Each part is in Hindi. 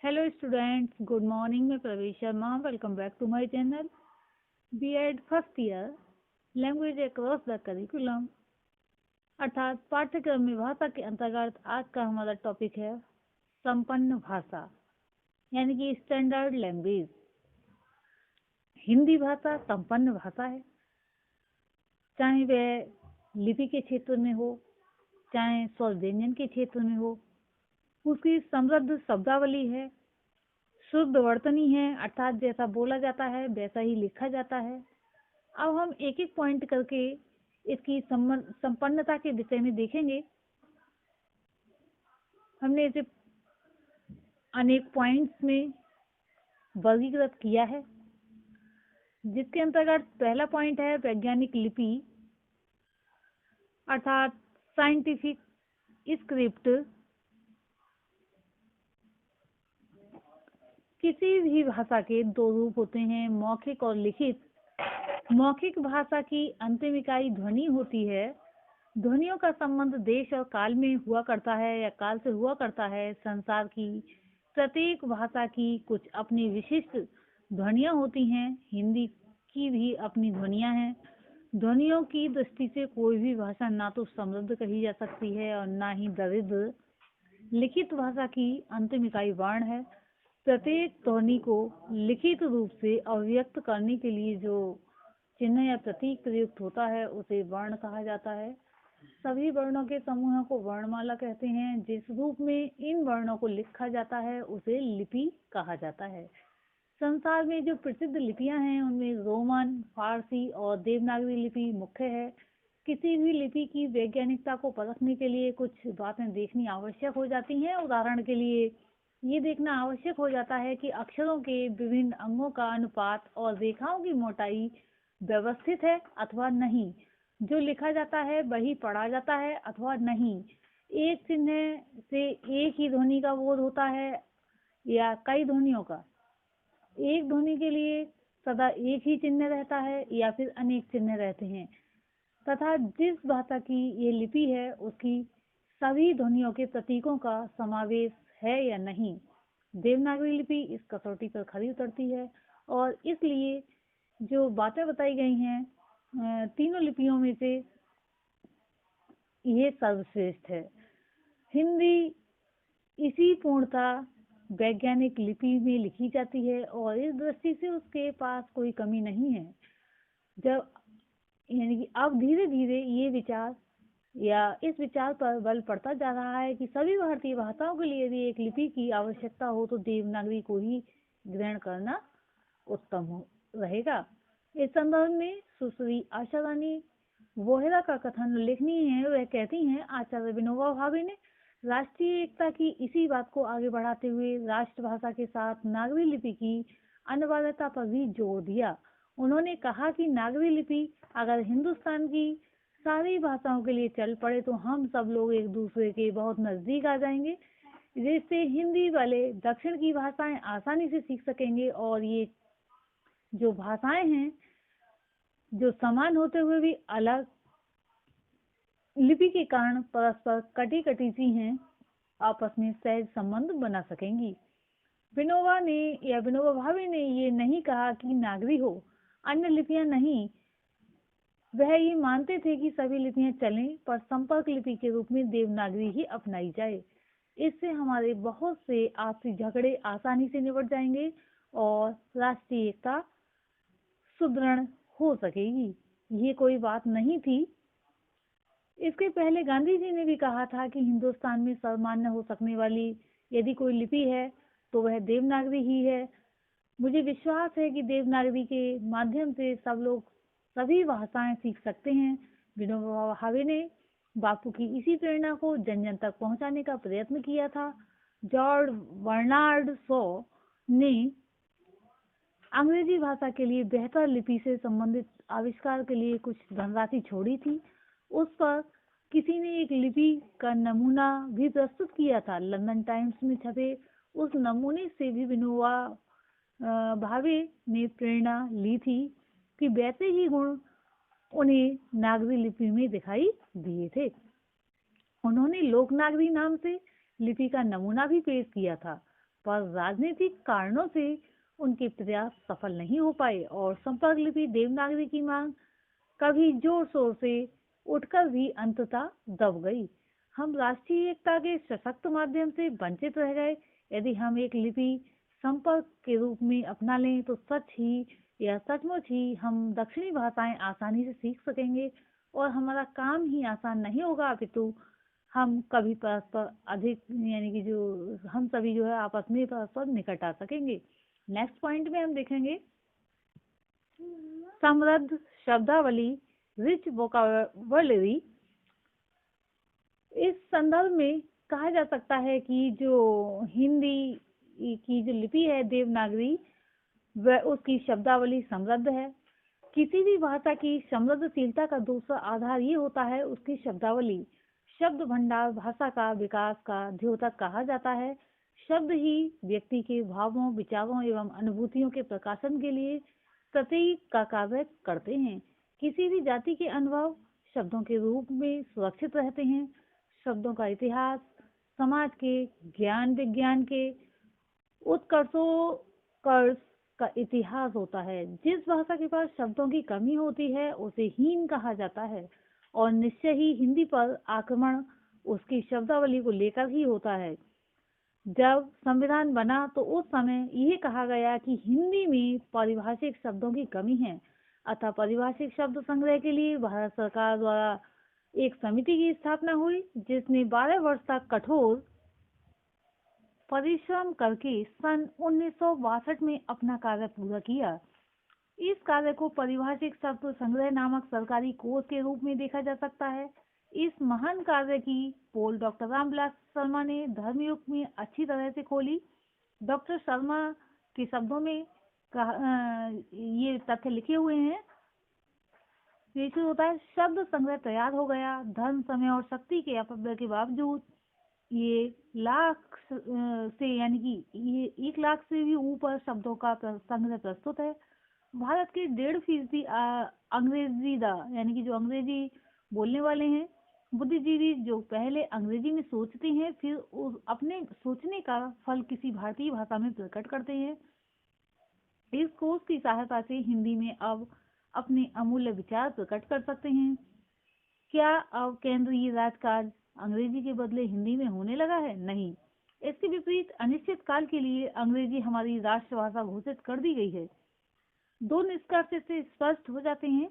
Hello students, good morning. मैं Pravesh Sharma. Welcome back to my channel BEd first year language across the curriculum अर्थात पाठ्यक्रम में भाषा के अंतर्गत आज का हमारा टॉपिक है संपन्न भाषा यानी कि स्टैंडर्ड लैंग्वेज। हिंदी भाषा संपन्न भाषा है, चाहे वह लिपि के क्षेत्र में हो, चाहे स्वर व्यंजन के क्षेत्र में हो। उसकी समृद्ध शब्दावली है, शुद्ध वर्तनी है, अर्थात जैसा बोला जाता है वैसा ही लिखा जाता है। अब हम एक एक पॉइंट करके इसकी संपन्नता के विषय में देखेंगे। हमने इसे अनेक पॉइंट्स में वर्गीकृत किया है, जिसके अंतर्गत पहला पॉइंट है वैज्ञानिक लिपि अर्थात साइंटिफिक स्क्रिप्ट। किसी भी भाषा के दो रूप होते हैं, मौखिक और लिखित। मौखिक भाषा की अंतिम इकाई ध्वनि होती है। ध्वनियों का संबंध देश और काल में हुआ करता है या काल से हुआ करता है। संसार की प्रत्येक भाषा की कुछ अपनी विशिष्ट ध्वनियाँ होती हैं। हिंदी की भी अपनी ध्वनियाँ हैं। ध्वनियों की दृष्टि से कोई भी भाषा ना तो समृद्ध कही जा सकती है और ना ही दरिद्र। लिखित भाषा की अंतिम इकाई वर्ण है। प्रत्येक ध्वनि को लिखित रूप से अभिव्यक्त करने के लिए जो चिन्ह या प्रतीक प्रयुक्त होता है उसे वर्ण कहा जाता है। सभी वर्णों के समूह को वर्णमाला कहते हैं। जिस रूप में इन वर्णों को लिखा जाता है उसे लिपि कहा जाता है। संसार में जो प्रसिद्ध लिपियां हैं उनमें रोमन, फारसी और देवनागरी लिपि मुख्य है। किसी भी लिपि की वैज्ञानिकता को परखने के लिए कुछ बातें देखनी आवश्यक हो जाती हैं। उदाहरण के लिए ये देखना आवश्यक हो जाता है कि अक्षरों के विभिन्न अंगों का अनुपात और रेखाओं की मोटाई व्यवस्थित है अथवा नहीं। जो लिखा जाता है वही पढ़ा जाता है अथवा नहीं। एक चिन्ह से एक ही ध्वनि का बोध होता है या कई ध्वनियों का। एक ध्वनि के लिए सदा एक ही चिन्ह रहता है या फिर अनेक चिन्ह रहते हैं। तथा जिस भाषा की ये लिपि है उसकी सभी ध्वनियों के प्रतीकों का समावेश है या नहीं। देवनागरी लिपि इस कसौटी पर खरी उतरती है और इसलिए जो बातें बताई गई हैं तीनों लिपियों में से ये सर्वश्रेष्ठ है। हिंदी इसी पूर्णता वैज्ञानिक लिपि में लिखी जाती है और इस दृष्टि से उसके पास कोई कमी नहीं है। जब यानी कि अब धीरे धीरे ये विचार या इस विचार पर बल पड़ता जा रहा है कि सभी भारतीय भाषाओं के लिए यदि एक लिपि की आवश्यकता हो तो देवनागरी को ही ग्रहण करना उत्तम रहेगा। इस संदर्भ में सुश्री आशा रानी वोहरा का कथन उल्लेखनीय है। वह कहती हैं, आचार्य विनोबा भावे ने राष्ट्रीय एकता की इसी बात को आगे बढ़ाते हुए राष्ट्रभाषा के साथ नागरी लिपि की अनिवार्यता पर भी जोर दिया। उन्होंने कहा कि नागरी लिपि अगर हिंदुस्तान की सारी भाषाओं के लिए चल पड़े तो हम सब लोग एक दूसरे के बहुत नजदीक आ जाएंगे, जिससे हिंदी वाले दक्षिण की भाषाएं आसानी से सीख सकेंगे और ये जो भाषाएं हैं जो समान होते हुए भी अलग लिपि के कारण परस्पर कटी कटी सी हैं, आपस में सहज संबंध बना सकेंगी। विनोबा भावे ने ये नहीं कहा कि नागरी हो, अन्य लिपियां नहीं। वह ये मानते थे कि सभी लिपियां चलें पर संपर्क लिपि के रूप में देवनागरी ही अपनाई जाए। इससे हमारे बहुत से आपसी झगड़े आसानी से निपट जाएंगे और राष्ट्रीय एकता सुदृढ़ हो सकेगी। ये कोई बात नहीं थी। इसके पहले गांधी जी ने भी कहा था कि हिंदुस्तान में सर्वमान्य हो सकने वाली यदि कोई लिपि है तो वह देवनागरी ही है। मुझे विश्वास है कि देवनागरी के माध्यम से सब लोग सभी भाषाएं सीख सकते हैं। विनोबा भावे ने बापू की इसी प्रेरणा को जन जन तक पहुंचाने का प्रयत्न किया था। जॉर्ज बर्नार्ड शॉ ने अंग्रेजी भाषा के लिए बेहतर लिपि से संबंधित आविष्कार के लिए कुछ धनराशि छोड़ी थी। उस पर किसी ने एक लिपि का नमूना भी प्रस्तुत किया था। लंदन टाइम्स में छपे उस नमूने से भी विनोबा भावे ने प्रेरणा ली थी कि वैसे ही गुण उन्हें नागरी लिपि में दिखाई दिए थे। उन्होंने लोकनागरी नाम से लिपि का नमूना भी पेश किया था। पर राजनीतिक कारणों से उनके प्रयास सफल नहीं हो पाए और संपर्क लिपि देवनागरी की मांग कभी जोर शोर से उठकर भी अंततः दब गई। हम राष्ट्रीय एकता के सशक्त माध्यम से वंचित रह गए। यदि हम एक लिपि संपर्क के रूप में अपना लें तो सचमुच ही हम दक्षिणी भाषाएं आसानी से सीख सकेंगे और हमारा काम ही आसान नहीं होगा, अपितु हम कभी परस्पर अधिक यानी कि जो हम सभी जो है आपस में परस्पर निकट आ सकेंगे। नेक्स्ट पॉइंट में हम देखेंगे समृद्ध शब्दावली, रिच वोकाबुलरी। इस संदर्भ में कहा जा सकता है कि जो हिंदी की जो लिपि है देवनागरी, वह उसकी शब्दावली समृद्ध है। किसी भी भाषा की समृद्धशीलता का दूसरा आधार ये होता है उसकी शब्दावली। शब्द भंडार भाषा का विकास का द्योतक कहा जाता है। शब्द ही व्यक्ति के भावों, विचारों एवं अनुभूतियों के प्रकाशन के लिए प्रतीक का कार्य करते हैं। किसी भी जाति के अनुभव शब्दों के रूप में सुरक्षित रहते हैं। शब्दों का इतिहास समाज के ज्ञान विज्ञान के उत्कर्षोत्कर्ष का इतिहास होता है। जिस भाषा के पास शब्दों की कमी होती है उसे हीन कहा जाता है और निश्चय ही हिंदी पर आक्रमण उसकी शब्दावली को लेकर ही होता है। जब संविधान बना तो उस समय यह कहा गया कि हिंदी में पारिभाषिक शब्दों की कमी है, अतः पारिभाषिक शब्द संग्रह के लिए भारत सरकार द्वारा एक समिति की स्थापना हुई जिसने 12 वर्ष तक कठोर परिश्रम करके सन 1962 में अपना कार्य पूरा किया। इस कार्य को पारिभाषिक शब्द संग्रह नामक सरकारी कोष के रूप में देखा जा सकता है। इस महान कार्य की पोल डॉक्टर रामविलास शर्मा ने धर्मयुग में अच्छी तरह से खोली। डॉक्टर शर्मा के शब्दों में ये तथ्य लिखे हुए हैं। ये होता है, शब्द संग्रह तैयार हो गया। धन, समय और शक्ति के अपव्यय के बावजूद ये लाख से यानी कि ये 1 लाख से भी ऊपर शब्दों का संग्रह प्रस्तुत है। भारत के 1.5% अंग्रेजीदा यानी कि जो अंग्रेजी बोलने वाले हैं, बुद्धिजीवी जो पहले अंग्रेजी में सोचते हैं फिर अपने सोचने का फल किसी भारतीय भाषा में प्रकट करते हैं। इस कोर्स की सहायता से हिंदी में अब अपने अमूल्य विचार प्रकट कर सकते हैं। क्या अब केंद्रीय राजकाज अंग्रेजी के बदले हिंदी में होने लगा है? नहीं, इसके विपरीत अनिश्चित काल के लिए अंग्रेजी हमारी राष्ट्रभाषा घोषित कर दी गई है। 2 निष्कर्ष इससे स्पष्ट हो जाते हैं।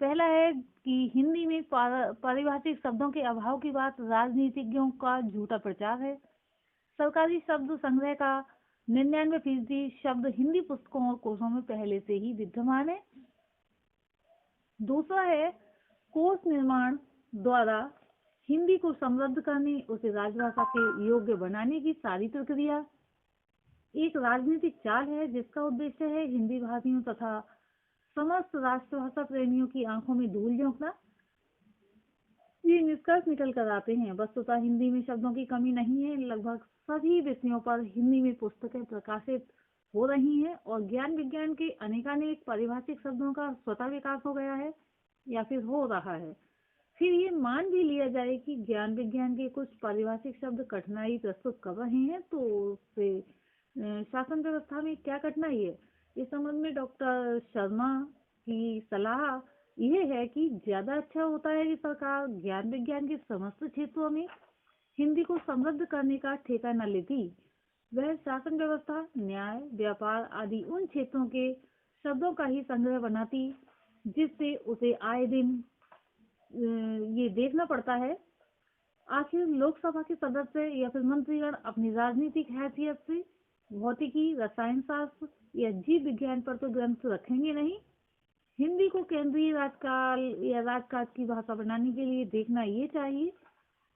पहला है कि हिंदी में पारिभाषिक शब्दों के अभाव की बात राजनीतिज्ञों का झूठा प्रचार है। सरकारी शब्द संग्रह का 99% शब्द हिंदी पुस्तकों और कोशों में पहले से ही विद्यमान है। दूसरा है कोश निर्माण द्वारा हिंदी को समृद्ध करने, उसे राजभाषा के योग्य बनाने की सारी प्रक्रिया एक राजनीतिक चाल है जिसका उद्देश्य है हिंदी भाषियों तथा समस्त राष्ट्रभाषा प्रेमियों की आंखों में धूल झोंकना। ये निष्कर्ष निकल कर आते हैं। वस्तुतः हिंदी में शब्दों की कमी नहीं है। लगभग सभी विषयों पर हिंदी में पुस्तकें प्रकाशित हो रही हैं और ज्ञान विज्ञान के अनेकानेक पारिभाषिक शब्दों का स्वतः विकास हो गया है या फिर हो रहा है। फिर ये मान भी लिया जाए कि ज्ञान विज्ञान के कुछ पारिभाषिक शब्द कठिनाई प्रस्तुत कर रहे हैं, तो उससे शासन व्यवस्था में क्या कठिनाई है? इस संबंध में डॉक्टर शर्मा की सलाह यह है कि ज्यादा अच्छा होता है कि सरकार ज्ञान विज्ञान के समस्त क्षेत्रों में हिंदी को समृद्ध करने का ठेका न लेती। वह शासन व्यवस्था, न्याय, व्यापार आदि उन क्षेत्रों के शब्दों का ही संग्रह बनाती जिससे उसे आए दिन ये देखना पड़ता है आखिर लोकसभा के सदस्य या फिर मंत्रीगण अपनी राजनीतिक हैसियत से भौतिकी, रसायन शास्त्र या जीव विज्ञान पर तो ग्रंथ रखेंगे नहीं। हिंदी को केंद्रीय राजकाल या राजकाज की भाषा बनाने के लिए देखना ये चाहिए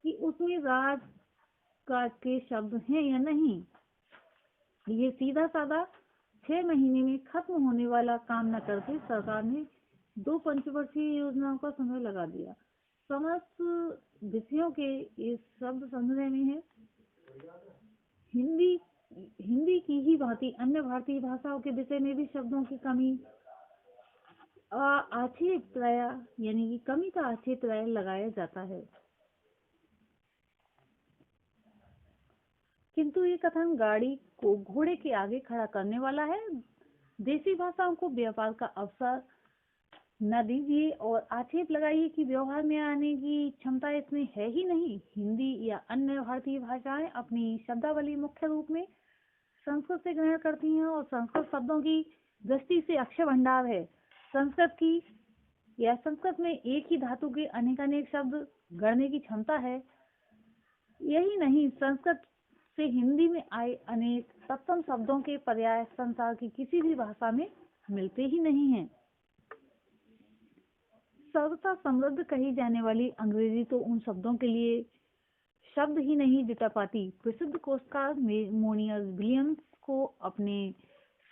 कि उसमें राजकाज के शब्द हैं या नहीं। ये सीधा साधा 6 महीने में खत्म होने वाला काम न करके सरकार ने 2 पंचवर्षीय योजनाओं का समय लगा दिया। समस्त विषयों के इस शब्द संग्रह में है। हिंदी की ही भांति अन्य भारतीय भाषाओं के विषय में भी शब्दों की कमी आक्षेप यानी कि कमी का आक्षेप लगाया जाता है। किंतु ये कथन गाड़ी को घोड़े के आगे खड़ा करने वाला है। देसी भाषाओं को व्यापार का अवसर न दीजिए और आक्षेप लगाइए कि व्यवहार में आने की क्षमता इसमें है ही नहीं। हिंदी या अन्य भारतीय भाषाएं अपनी शब्दावली मुख्य रूप में संस्कृत से ग्रहण करती हैं और संस्कृत शब्दों की दृष्टि से अक्षय भंडार है। संस्कृत में एक ही धातु के अनेकानेक शब्द गढ़ने की क्षमता है। यही नहीं, संस्कृत से हिंदी में आए अनेक तत्सम शब्दों के पर्याय संसार की किसी भी भाषा में मिलते ही नहीं हैं। सर्वथा समृद्ध कही जाने वाली अंग्रेजी तो उन शब्दों के लिए शब्द ही नहीं जुटा पाती। प्रसिद्ध कोशकार मोनियस विलियम्स को अपने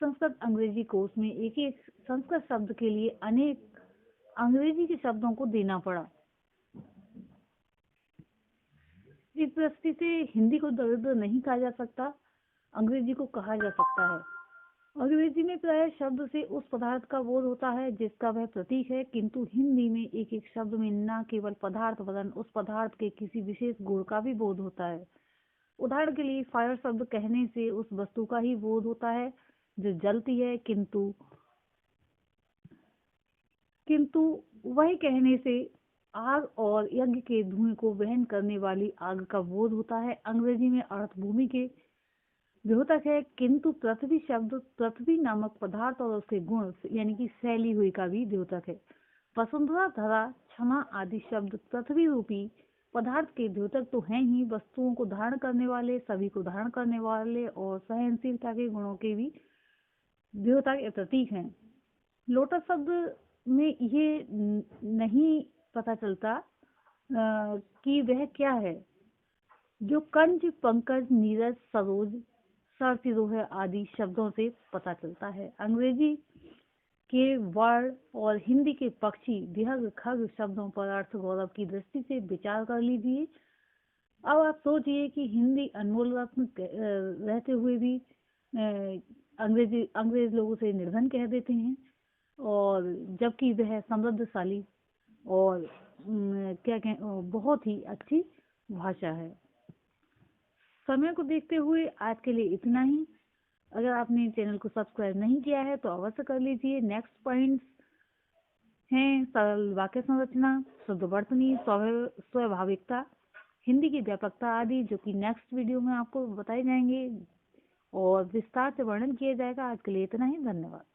संस्कृत अंग्रेजी कोश में एक एक संस्कृत शब्द के लिए अनेक अंग्रेजी के शब्दों को देना पड़ा। इस दृष्टि से हिंदी को दरिद्र नहीं कहा जा सकता, अंग्रेजी को कहा जा सकता है। अंग्रेजी में प्राय शब्द से उस पदार्थ का बोध होता है जिसका वह प्रतीक है, किंतु हिंदी में एक एक शब्द में न केवल पदार्थ वरन उस पदार्थ के किसी विशेष गुण का भी बोध होता है। उदाहरण के लिए फायर शब्द कहने से उस वस्तु का ही बोध होता है जो जलती है, किंतु वही कहने से आग और यज्ञ के धुएं को वहन करने वाली आग का बोध होता है। अंग्रेजी में अर्थ भूमि के द्योतक है, किंतु पृथ्वी शब्द पृथ्वी नामक पदार्थ और उसके गुण यानी कि फैली हुई का भी द्योतक है। वसुंधरा, धरा, क्षमा आदि शब्द पृथ्वी रूपी पदार्थ के द्योतक तो हैं ही, वस्तुओं को धारण करने वाले, सभी को धारण करने वाले और सहनशीलता के गुणों के भी द्योतक या प्रतीक हैं। लोटस शब्द में ये नहीं पता चलता कि वह क्या है, जो कंज, पंकज, नीरज, सरोज, सरसिरोह आदि शब्दों से पता चलता है। अंग्रेजी के वर्ण और हिंदी के पक्षी, दीर्घ, खग शब्दों पर अर्थ गौरव की दृष्टि से विचार कर लीजिए। अब आप सोचिए कि हिंदी अनमोल रत्न रहते हुए भी अंग्रेज लोगों से निर्धन कह देते हैं, और जबकि वह समृद्धशाली और बहुत ही अच्छी भाषा है। समय को देखते हुए आज के लिए इतना ही। अगर आपने चैनल को सब्सक्राइब नहीं किया है तो अवश्य कर लीजिए। नेक्स्ट पॉइंट्स हैं सरल वाक्य संरचना, शुद्ध वर्तनी, स्वाभाविकता, हिंदी की व्यापकता आदि, जो कि नेक्स्ट वीडियो में आपको बताए जाएंगे और विस्तार से वर्णन किया जाएगा। आज के लिए इतना ही, धन्यवाद।